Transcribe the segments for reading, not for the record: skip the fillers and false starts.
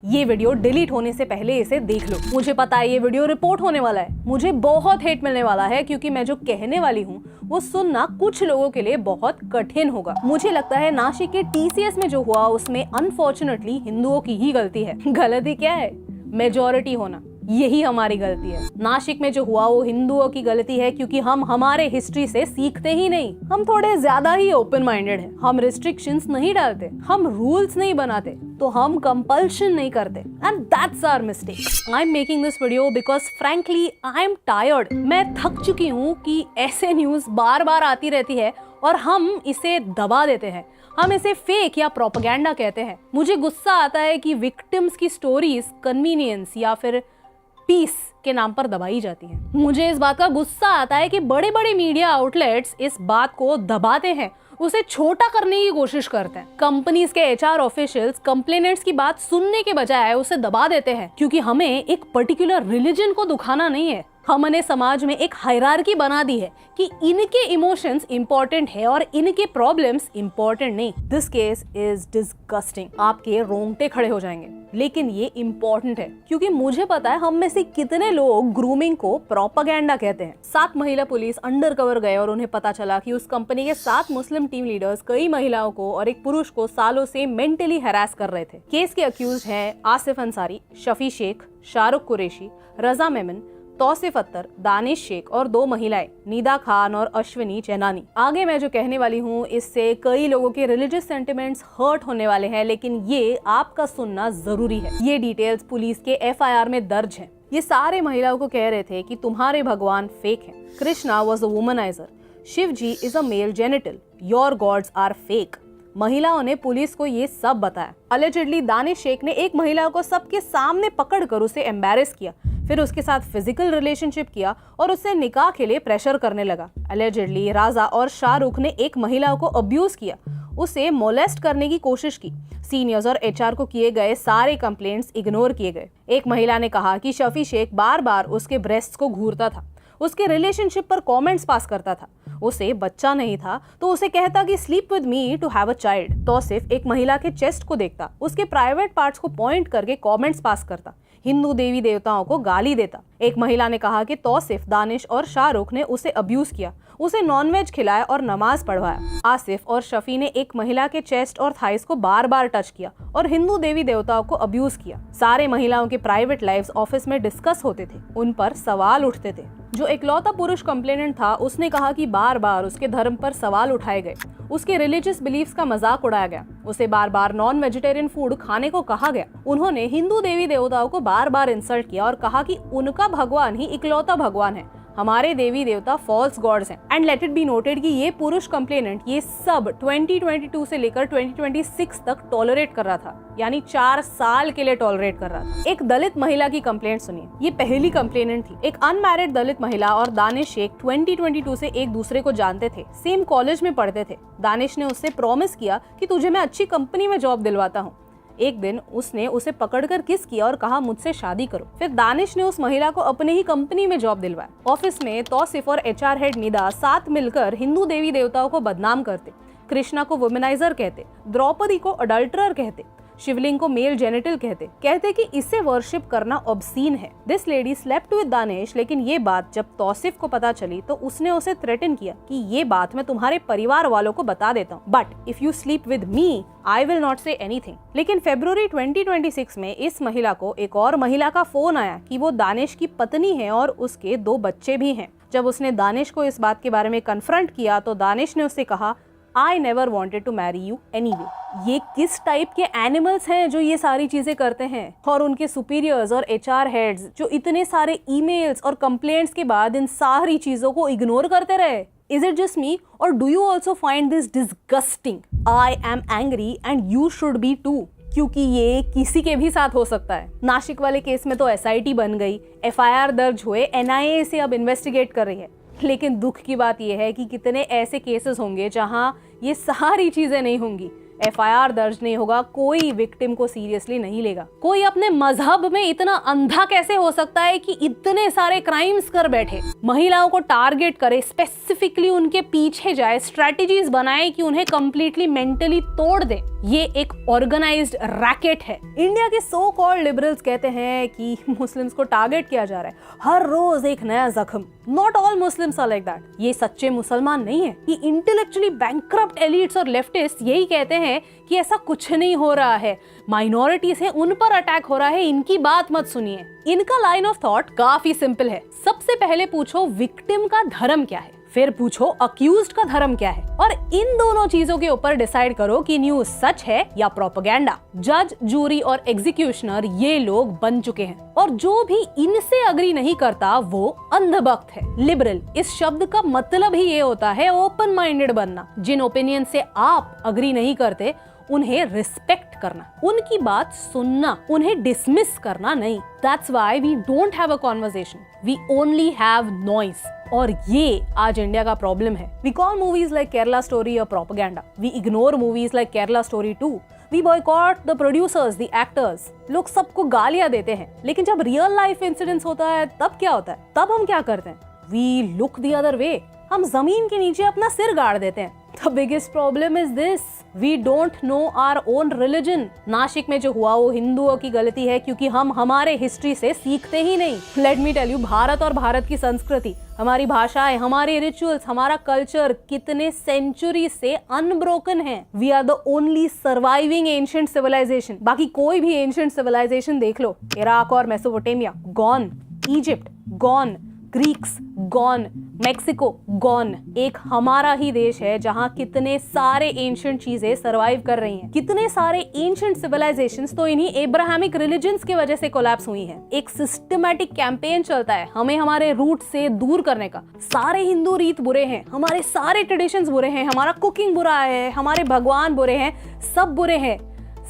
ये video delete होने से पहले इसे देख लो। मुझे पता है ये वीडियो रिपोर्ट होने वाला है, मुझे बहुत हेट मिलने वाला है, क्योंकि मैं जो कहने वाली हूँ वो सुनना कुछ लोगों के लिए बहुत कठिन होगा। मुझे लगता है नासिक के TCS में जो हुआ उसमें अनफॉर्चुनेटली हिंदुओं की ही गलती है। गलती क्या है? मेजॉरिटी होना, यही हमारी गलती है। नासिक में जो हुआ वो हिंदुओं की गलती है, क्योंकि हम हमारे हिस्ट्री से सीखते ही नहीं। हम थोड़े ज्यादा ही ओपन माइंडेड हैं। हम रिस्ट्रिक्शंस नहीं डालते, हम रूल्स नहीं बनाते, तो हम कंपल्शन नहीं करते, and that's our mistake. I am making this video because frankly I am tired. मैं थक चुकी हूँ कि ऐसे न्यूज बार बार आती रहती है और हम इसे दबा देते हैं। हम इसे फेक या प्रोपेगेंडा कहते हैं। मुझे गुस्सा आता है कि विक्टिम्स की स्टोरीज कन्वीनियंस या फिर पीस के नाम पर दबाई जाती है। मुझे इस बात का गुस्सा आता है कि बड़े बड़े मीडिया आउटलेट्स इस बात को दबाते हैं, उसे छोटा करने की कोशिश करते हैं। कंपनीज के HR ऑफिशियल्स कंप्लेनेंट्स की बात सुनने के बजाय उसे दबा देते हैं, क्योंकि हमें एक पर्टिकुलर रिलीजन को दुखाना नहीं है। हमने समाज में एक हायरार्की बना दी है कि इनके इमोशंस इंपॉर्टेंट है और इनके प्रॉब्लम्स इंपॉर्टेंट नहीं। This case is disgusting. आपके रोंगटे खड़े हो जाएंगे, लेकिन ये इंपॉर्टेंट है, क्योंकि मुझे पता है हम में से कितने लोग ग्रूमिंग को प्रोपेगेंडा कहते हैं। 7 महिला पुलिस अंडरकवर गए और उन्हें पता चला कि उस कंपनी के 7 मुस्लिम टीम लीडर्स कई महिलाओं को और एक पुरुष को सालों से मेंटली हैरास कर रहे थे। केस के अक्यूज हैं आसिफ अंसारी, शफी शेख, शाहरुख कुरैशी, रजा मेमन, तौसिफ अख्तर, दानिश शेख और 2 महिलाएं निदा खान और अश्विनी चैनानी। आगे मैं जो कहने वाली हूँ इससे कई लोगों के रिलीजियस सेंटिमेंट्स हर्ट होने वाले हैं, लेकिन ये आपका सुनना जरूरी है। ये डिटेल्स पुलिस के FIR में दर्ज हैं। ये सारे महिलाओं को कह रहे थे कि तुम्हारे भगवान फेक हैं। Krishna was a womaniser, Shiv ji is a male genital, your gods are fake. महिलाओं ने पुलिस को ये सब बताया। अलेजिडली दानिश शेख ने एक महिला को सबके सामने पकड़कर उसे एम्बैरेस किया, फिर उसके साथ फिजिकल रिलेशनशिप किया और उससे निकाह के लिए प्रेशर करने लगा। अलेजिडली राजा और शाहरुख ने एक महिला को अब्यूज किया, उसे मोलेस्ट करने की कोशिश की। सीनियर्स और HR को किए गए सारे कंप्लेंट्स इग्नोर किए गए। एक महिला ने कहा कि शफी शेख बार बार उसके ब्रेस्ट्स को घूरता था, उसके रिलेशनशिप पर कमेंट्स पास करता था, उसे बच्चा नहीं था तो उसे कहता कि sleep with me to have a child. Tausif एक महिला के चेस्ट को देखता, उसके प्राइवेट पार्ट्स को पॉइंट करके कमेंट्स पास करता, हिंदू देवी देवताओं को गाली देता। एक महिला ने कहा कि तौसिफ, दानिश और शाहरुख ने उसे अब्यूज किया, उसे नॉनवेज खिलाया और नमाज पढ़वाया। आसिफ और शफी ने एक महिला के चेस्ट और थाइस को बार बार टच किया और हिंदू देवी देवताओं को अब्यूज किया। सारे महिलाओं के प्राइवेट लाइव्स ऑफिस में डिस्कस होते थे, उन पर सवाल उठते थे। जो इकलौता पुरुष कंप्लेनेंट था उसने कहा कि बार बार उसके धर्म पर सवाल उठाए गए, उसके रिलीजियस बिलीफ्स का मजाक उड़ाया गया, उसे बार बार नॉन वेजिटेरियन फूड खाने को कहा गया। उन्होंने हिंदू देवी देवताओं को बार बार इंसल्ट किया और कहा कि उनका भगवान ही इकलौता भगवान है, हमारे देवी देवता फॉल्स गॉड्स हैं। And let it be noted कि ये पुरुष कंप्लेनेंट ये सब 2022 से लेकर 2026 तक टॉलरेट कर रहा था, यानी 4 साल के लिए टॉलरेट कर रहा था। एक दलित महिला की कंप्लेंट सुनिए, ये पहली कंप्लेनेंट थी। एक अनमैरिड दलित महिला और दानिश शेख 2022 से एक दूसरे को जानते थे, सेम कॉलेज में पढ़ते थे। दानिश ने उससे प्रॉमिस किया कि तुझे मैं अच्छी कंपनी में जॉब दिलवाता हूँ। एक दिन उसने उसे पकड़कर किस किया और कहा मुझसे शादी करो। फिर दानिश ने उस महिला को अपने ही कंपनी में जॉब दिलवाया। ऑफिस में तौसिफ और HR हेड निदा साथ मिलकर हिंदू देवी देवताओं को बदनाम करते। कृष्णा को वुमेनाइजर कहते, द्रौपदी को अडल्टरर कहते, शिवलिंग को मेल जेनिटल कहते कि इसे वर्शिप करना ऑब्सीन है। This lady slept with Danish, लेकिन ये बात जब तौसिफ को पता चली तो उसने उसे थ्रेटन किया कि ये बात मैं तुम्हारे परिवार वालों को बता देता हूँ, but if you sleep with me I will not say anything. लेकिन फरवरी 2026 में इस महिला को एक और महिला का फोन आया कि वो दानिश की पत्नी है और उसके 2 बच्चे भी हैं। जब उसने दानिश को इस बात के बारे में कन्फ्रंट किया तो दानिश ने उससे कहा I never wanted to marry you anyway। ये किस टाइप के एनिमल्स हैं जो ये सारी चीजें करते हैं? और उनके सुपीरियर्स और HR हेड्स जो इतने सारे ईमेल्स और कंप्लेंट्स के बाद इन सारी चीजों को इग्नोर करते रहे? Is it just me or do you also find this disgusting? I am angry and you should be too। क्योंकि ये किसी के भी साथ हो सकता है। नासिक वाले केस में तो SIT बन गई, FIR दर्ज हुए, NIA इसे अब इन्वेस्टिगेट कर रही है। लेकिन दुख की बात यह है कि कितने ऐसे केसेस होंगे जहां ये सारी चीजें नहीं होंगी, FIR दर्ज नहीं होगा, कोई विक्टिम को सीरियसली नहीं लेगा। कोई अपने मजहब में इतना अंधा कैसे हो सकता है कि इतने सारे क्राइम्स कर बैठे, महिलाओं को टारगेट करे, स्पेसिफिकली उनके पीछे जाए, स्ट्रेटेजीज बनाए कि उन्हें कंप्लीटली मेंटली तोड़ दे। ये एक ऑर्गेनाइज्ड रैकेट है। इंडिया के सो कॉल्ड लिबरल्स कहते हैं कि मुस्लिम्स को टारगेट किया जा रहा है, हर रोज एक नया जख्म। Not all Muslims are like that. ये सच्चे मुसलमान नहीं है। ये इंटेलेक्चुअली बैंकरप्ट एलिट्स और लेफ्टिस्ट यही कहते हैं कि ऐसा कुछ नहीं हो रहा है, माइनॉरिटीज है, उन पर अटैक हो रहा है, इनकी बात मत सुनिए। इनका लाइन ऑफ थॉट काफी सिंपल है। सबसे पहले पूछो विक्टिम का धर्म क्या है, फिर पूछो अक्यूज्ड का धर्म क्या है, और इन दोनों चीजों के ऊपर डिसाइड करो कि न्यूज सच है या प्रोपेगेंडा। जज, जूरी और एग्जीक्यूशनर ये लोग बन चुके हैं, और जो भी इनसे अग्री नहीं करता वो अंधभक्त है। लिबरल इस शब्द का मतलब ही ये होता है ओपन माइंडेड बनना। जिन ओपिनियन से आप अग्री नहीं करते उन्हें रिस्पेक्ट करना, उनकी बात सुनना, उन्हें डिसमिस करना नहीं। That's why we don't have a conversation. We only have noise. और ये आज इंडिया का प्रॉब्लम है। We call movies like Kerala Story a propaganda. We ignore movies like Kerala Story 2. We boycott the producers, the actors. लोग सबको गालियां देते हैं, लेकिन जब रियल लाइफ इंसिडेंट्स होता है तब क्या होता है? तब हम क्या करते हैं? We look the other way. हम जमीन के नीचे अपना सिर गाड़ देते हैं। The biggest problem is this. We don't know our own religion. Nashik में जो हुआ वो हिंदुओं की गलती है, क्योंकि हम हमारे हिस्ट्री से सीखते ही नहीं। Let me tell you, Bharat और भारत की संस्कृति, हमारी भाषाएं, हमारे रिचुअल्स, हमारा कल्चर कितने सेंचुरी से अनब्रोकन है। We are the only surviving ancient civilization. बाकी कोई भी ancient civilization देख लो, इराक और Mesopotamia gone, Egypt gone, Greeks gone, Mexico gone. एक हमारा ही देश है जहां कितने सारे एंशिएंट चीजें सरवाइव कर रही हैं। कितने सारे एंशिएंट सिविलाइजेशंस तो इन्हीं एब्राहमिक रिलीजन्स की वजह से कोलैप्स हुई हैं। एक सिस्टमैटिक कैंपेन चलता है हमें हमारे रूट से दूर करने का। सारे हिंदू रीत बुरे हैं, हमारे सारे ट्रेडिशंस बुरे हैं, हमारा कुकिंग बुरा है, हमारे भगवान बुरे हैं, सब बुरे हैं,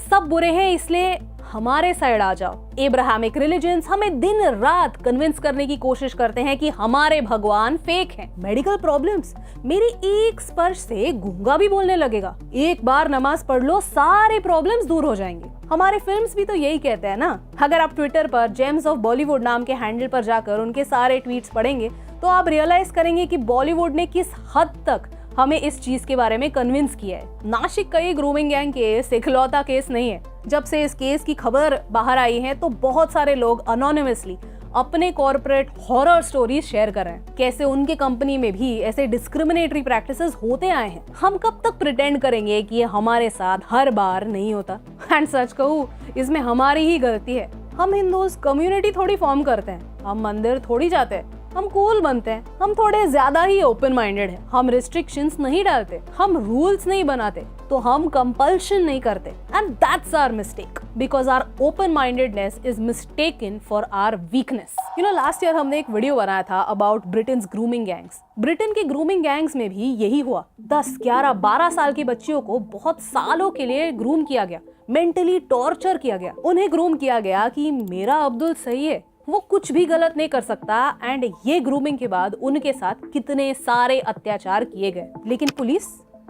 सब बुरे हैं, इसलिए हमारे साइड आ जाओ। एब्राहमिक रिलीजन्स हमें दिन रात कन्विंस करने की कोशिश करते हैं कि हमारे भगवान फेक हैं। मेडिकल प्रॉब्लम्स, मेरी एक स्पर्श से गूंगा भी बोलने लगेगा। एक बार नमाज पढ़ लो, सारे प्रॉब्लम्स दूर हो जाएंगे। हमारे फिल्म्स भी तो यही कहते हैं ना। अगर आप ट्विटर पर जेम्स ऑफ बॉलीवुड नाम के हैंडल पर जाकर उनके सारे ट्वीट्स पढ़ेंगे तो आप रियलाइज करेंगे कि बॉलीवुड ने किस हद तक हमें इस चीज के बारे में कन्विंस किया है। नासिक का ये ग्रूमिंग गैंग केस इकलौता केस नहीं है। जब से इस केस की खबर बाहर आई है तो बहुत सारे लोग अनोनिमसली अपने कॉर्पोरेट हॉरर स्टोरीज शेयर कर रहे हैं, कैसे उनके कंपनी में भी ऐसे डिस्क्रिमिनेटरी प्रैक्टिसेस होते आए हैं। हम कब तक प्रिटेंड करेंगे कि ये हमारे साथ हर बार नहीं होता? एंड सच कहूँ, इसमें हमारी ही गलती है। हम हिंदूज कम्युनिटी थोड़ी फॉर्म करते हैं, हम मंदिर थोड़ी जाते हैं, हम कूल बनते हैं, हम थोड़े ज्यादा ही ओपन माइंडेड हैं, हम रिस्ट्रिक्शंस नहीं डालते, हम रूल्स नहीं बनाते, तो हम कंपल्शन नहीं करते। And that's our mistake, because our open mindedness is mistaken for our weakness. You know, last year हमने एक वीडियो बनाया था about Britain's grooming gangs. Britain के ग्रूमिंग गैंग्स में भी यही हुआ। 10, 11, 12 साल की बच्चियों को बहुत सालों के लिए ग्रूम किया गया, मेंटली टॉर्चर किया गया। उन्हें ग्रूम किया गया कि मेरा अब्दुल सही है, वो कुछ भी गलत नहीं कर सकता। एंड ये ग्रूमिंग के बाद उनके साथ कितने सारे अत्याचार किए गए। लेकिन पुलिस,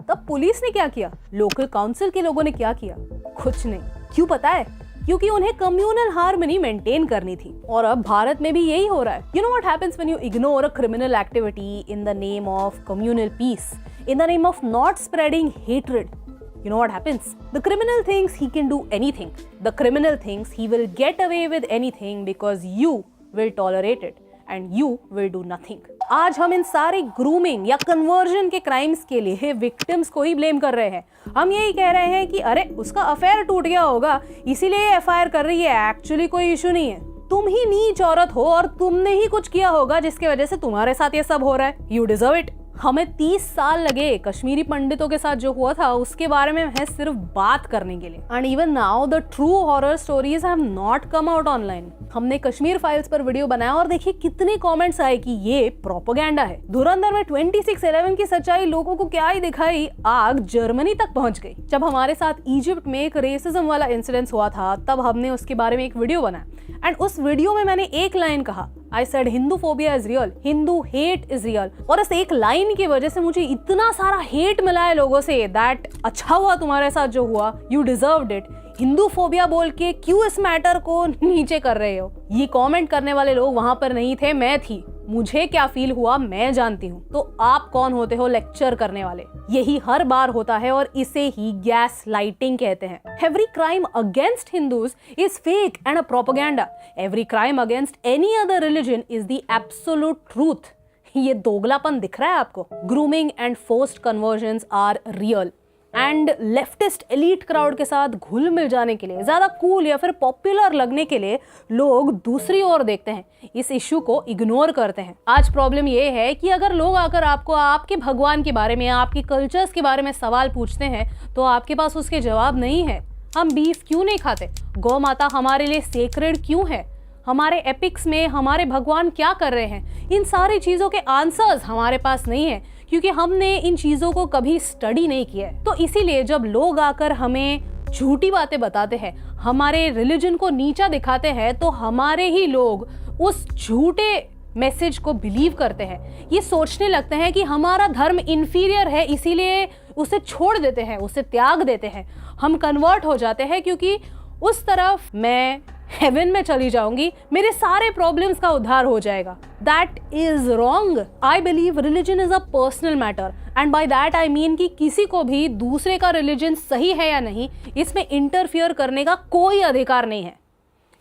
तब पुलिस ने क्या किया? लोकल काउंसिल के लोगों ने क्या किया? कुछ नहीं। क्यों पता है? क्योंकि उन्हें कम्युनल हार्मनी मेंटेन करनी थी। और अब भारत में भी यही हो रहा है। You know what happens when you ignore a criminal activity in the name of communal peace, in the name of not spreading hatred? You know what happens? The criminal thinks he can do anything. The criminal thinks he will get away with anything because you will tolerate it and you will do nothing. आज हम इन सारी grooming या conversion के crimes के लिए victims को ही blame कर रहे हैं। हम यही कह रहे हैं कि अरे उसका अफेयर टूट गया होगा इसीलिए एफआईआर कर रही है, एक्चुअली कोई इशू नहीं है। तुम ही नीच औरत हो और तुमने ही कुछ किया होगा जिसकी वजह से तुम्हारे साथ ये सब हो रहा है। You deserve it. हमें 30 साल लगे कश्मीरी पंडितों के साथ जो हुआ था उसके बारे में है सिर्फ बात करने के लिए। And even now the true horror stories have not come out online. हमने कश्मीर फाइल्स पर वीडियो बनाया और देखिए कितने कमेंट्स आए कि ये प्रोपेगेंडा है। धुरंधर में 26/11 की सच्चाई लोगों को क्या ही दिखाई, आग जर्मनी तक पहुंच गई। जब हमारे साथ इजिप्ट में एक रेसिज्म वाला इंसिडेंस हुआ था तब हमने उसके बारे में एक वीडियो बनाया एंड उस वीडियो में मैंने एक लाइन कहा, I said Hindu phobia is real, Hindu hate is real. और इस एक लाइन की वजह से मुझे इतना सारा हेट मिला है लोगों से दैट अच्छा हुआ तुम्हारे साथ जो हुआ, you deserved it. Hindu phobia बोल के क्यों इस मैटर को नीचे कर रहे हो। ये कमेंट करने वाले लोग वहां पर नहीं थे, मैं थी। मुझे क्या फील हुआ मैं जानती हूँ, तो आप कौन होते हो लेक्चर करने वाले। यही हर बार होता है और इसे ही गैस लाइटिंग कहते हैं। Every crime against Hindus is fake and a propaganda. Every crime against any other religion is the absolute truth. ये दोगलापन दिख रहा है आपको। Grooming and forced conversions are real and leftist elite crowd के साथ घुल मिल जाने के लिए, ज्यादा कूल या फिर पॉपुलर लगने के लिए लोग दूसरी ओर देखते हैं, इस इश्यू को इग्नोर करते हैं। आज प्रॉब्लम ये है कि अगर लोग आकर आपको आपके भगवान के बारे में, आपके कल्चर्स के बारे में सवाल पूछते हैं तो आपके पास उसके जवाब नहीं है। हम बीफ क्यों नहीं खाते, गौ माता हमारे लिए सेक्रेड क्यों है, हमारे एपिक्स में हमारे भगवान क्या कर रहे हैं, इन सारी चीजों के आंसर्स हमारे पास नहीं है क्योंकि हमने इन चीजों को कभी स्टडी नहीं किया है। तो इसीलिए जब लोग आकर हमें झूठी बातें बताते हैं, हमारे रिलीजन को नीचा दिखाते हैं, तो हमारे ही लोग उस झूठे मैसेज को बिलीव करते हैं। ये सोचने लगते हैं कि हमारा धर्म इंफीरियर है, इसीलिए उसे छोड़ देते हैं, उसे त्याग देते हैं। हम कन्वर्ट हो जाते हैं क्योंकि उस तरफ मैं हेवन में चली जाऊंगी, मेरे सारे प्रॉब्लम्स का उद्धार हो जाएगा। That is wrong. I believe religion is a personal matter and by that I mean कि किसी को भी दूसरे का रिलीजन सही है या नहीं इसमें इंटरफियर करने का कोई अधिकार नहीं है।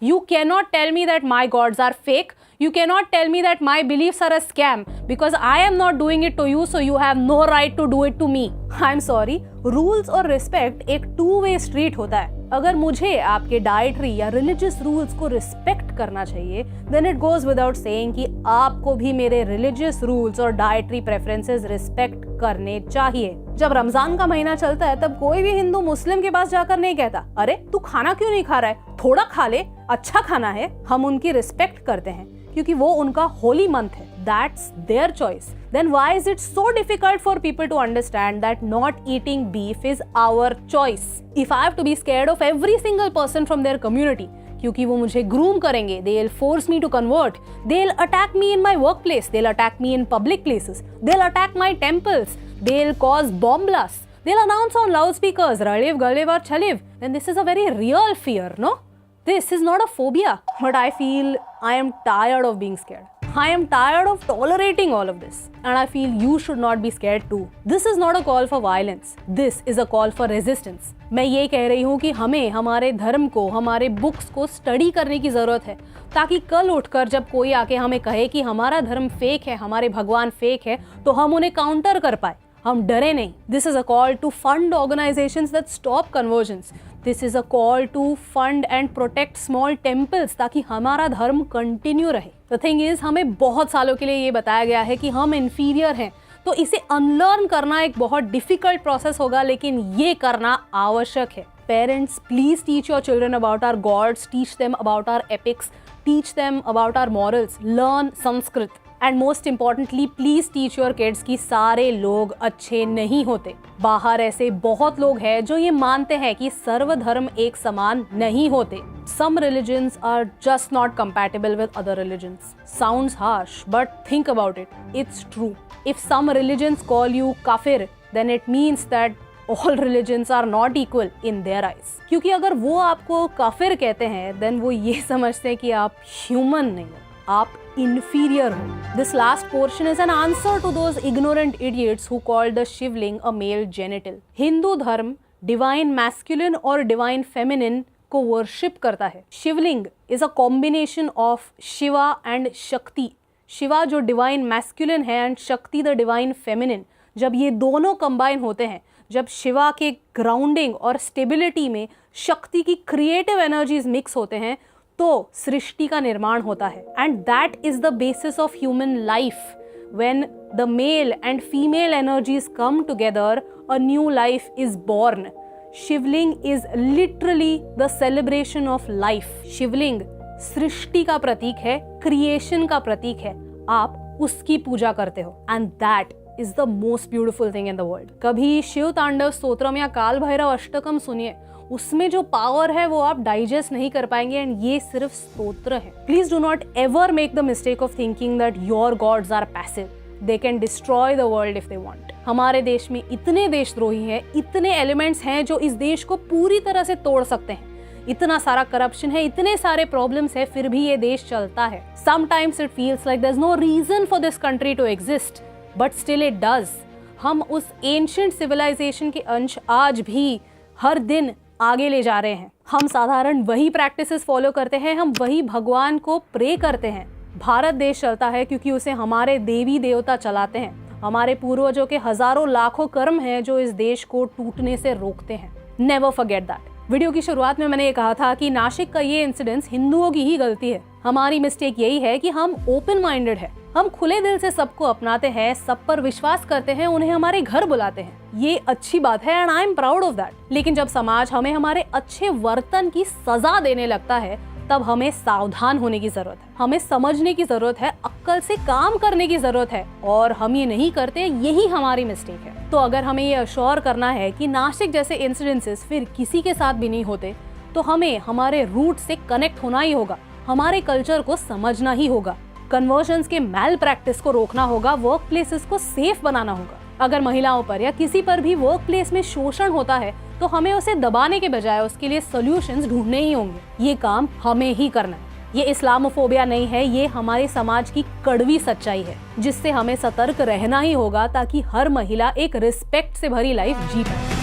You cannot tell me that my gods are fake. You cannot tell me that my beliefs are a scam because I am not doing it to you, so you have no right to do it to me. I'm sorry. Rules और respect एक two-way street होता है। अगर मुझे आपके dietary या religious rules को respect करना चाहिए, then it goes without saying कि आपको भी मेरे रिलीजियस रूल्स और डाइटरी प्रेफरेंसेस रिस्पेक्ट करने चाहिए। जब रमजान का महीना चलता है तब कोई भी हिंदू मुस्लिम के पास जाकर नहीं कहता, अरे तू खाना क्यों नहीं खा रहा है, थोड़ा खा ले, अच्छा खाना है। हम उनकी रिस्पेक्ट करते हैं क्योंकि वो उनका होली मंथ है। That's their choice. Then why is it so difficult for people to understand that not eating beef is our choice? If I have to be scared of every single person from their community, क्योंकि वो मुझे groom करेंगे, they'll force me to convert, they'll attack me in my workplace, they'll attack me in public places, they'll attack my temples, they'll cause bomb blasts, they'll announce on loudspeakers, Raliv, Galiv or Chaliv, then this is a very real fear, no? This is not a phobia, but I feel I am tired of being scared. I am tired of tolerating all of this, and I feel you should not be scared too. This is not a call for violence. This is a call for resistance. मैं ये कह रही हूँ कि हमें हमारे धर्म को, हमारे बुक्स को स्टडी करने की जरूरत है, ताकि कल उठकर जब कोई आके हमें कहे कि हमारा धर्म फेक है, हमारे भगवान फेक है, तो हम उन्हें काउंटर कर पाए, हम डरे नहीं। This is a call to fund organizations that stop conversions. This is a call to fund and protect small temples ताकि हमारा धर्म कंटिन्यू रहे। The thing is, हमें बहुत सालों के लिए ये बताया गया है कि हम इंफीरियर हैं, तो इसे अनलर्न करना एक बहुत डिफिकल्ट प्रोसेस होगा, लेकिन ये करना आवश्यक है। Parents, please teach your children about our gods, teach them about our epics, teach them about our morals, learn Sanskrit. And most importantly please teach your kids कि सारे लोग अच्छे नहीं होते। बाहर ऐसे बहुत लोग हैं जो ये मानते हैं कि सर्वधर्म एक समान नहीं होते। Some religions are just not compatible with other religions. Sounds harsh, but think about it. It's true. If some religions call you kafir, then it means that all religions are not equal in their eyes. क्योंकि अगर वो आपको काफिर कहते हैं, then वो ये समझते हैं कि आप ह्यूमन नहीं हो, आप inferior हो। This last portion is an answer to those ignorant idiots who called the Shivling a male genital. Hindu धर्म डिवाइन मैस्कुलिन और डिवाइन फेमिनिन को वर्शिप करता है। Shivling is a combination of Shiva and Shakti. Shiva जो डिवाइन मैस्कुलिन है and Shakti the divine feminine. जब ये दोनों कंबाइन होते हैं, जब शिवा के ग्राउंडिंग और स्टेबिलिटी में शक्ति की क्रिएटिव एनर्जीज मिक्स होते हैं, तो सृष्टि का निर्माण होता है। And that is the basis of human life. When the male and female energies come together, a new life is born. Shivling is literally the celebration of life. Shivling सृष्टि का प्रतीक है, क्रिएशन का प्रतीक है, आप उसकी पूजा करते हो and that is the most beautiful thing in the world. कभी शिव तांडव स्तोत्रम या काल भैरव अष्टकम सुनिए, उसमें जो पावर है वो आप डाइजेस्ट नहीं कर पाएंगे एंड ये सिर्फ स्तोत्र है। Please do not ever make the mistake of thinking that your gods are passive, they can destroy the world if they want. हमारे देश में इतने देशद्रोही हैं, इतने एलिमेंट्स हैं जो इस देश को पूरी तरह से तोड़ सकते हैं, इतना सारा करप्शन है, इतने सारे प्रॉब्लम्स है, फिर भी ये देश चलता है। Sometimes it feels like there is no reason for this country to exist, but still it does. हम उस एंशिएंट सिविलाइजेशन के अंश आज भी हर दिन आगे ले जा रहे हैं। हम साधारण वही प्रैक्टिसेस फॉलो करते हैं, हम वही भगवान को प्रे करते हैं। भारत देश चलता है क्योंकि उसे हमारे देवी देवता चलाते हैं। हमारे पूर्वजों के हजारों लाखों कर्म हैं जो इस देश को टूटने से रोकते हैं। Never forget that. वीडियो की शुरुआत में मैंने ये कहा था कि नासिक का ये इंसिडेंस हिंदुओं की ही गलती है। हमारी मिस्टेक यही है कि हम ओपन माइंडेड है, हम खुले दिल से सबको अपनाते हैं, सब पर विश्वास करते हैं, उन्हें हमारे घर बुलाते हैं। ये अच्छी बात है and I am proud of that. लेकिन जब समाज हमें हमारे अच्छे वर्तन की सजा देने लगता है, तब हमें सावधान होने की जरूरत है, हमें समझने की जरूरत है, अक्ल से काम करने की जरूरत है, और हम ये नहीं करते, यही हमारी मिस्टेक है। तो अगर हमें ये अश्योर करना है कि नासिक जैसे इंसिडेंसेस फिर किसी के साथ भी नहीं होते, तो हमें हमारे रूट से कनेक्ट होना ही होगा, हमारे कल्चर को समझना ही होगा, कन्वर्जन्स के मैल प्रैक्टिस को रोकना होगा, वर्क प्लेसेस को सेफ बनाना होगा। अगर महिलाओं पर या किसी पर भी वर्क प्लेस में शोषण होता है, तो हमें उसे दबाने के बजाय उसके लिए सॉल्यूशंस ढूंढने ही होंगे। ये काम हमें ही करना है। ये इस्लामोफोबिया नहीं है, ये हमारे समाज की कड़वी सच्चाई है, जिससे हमें सतर्क रहना ही होगा ताकि हर महिला एक रिस्पेक्ट से भरी लाइफ जी पाए।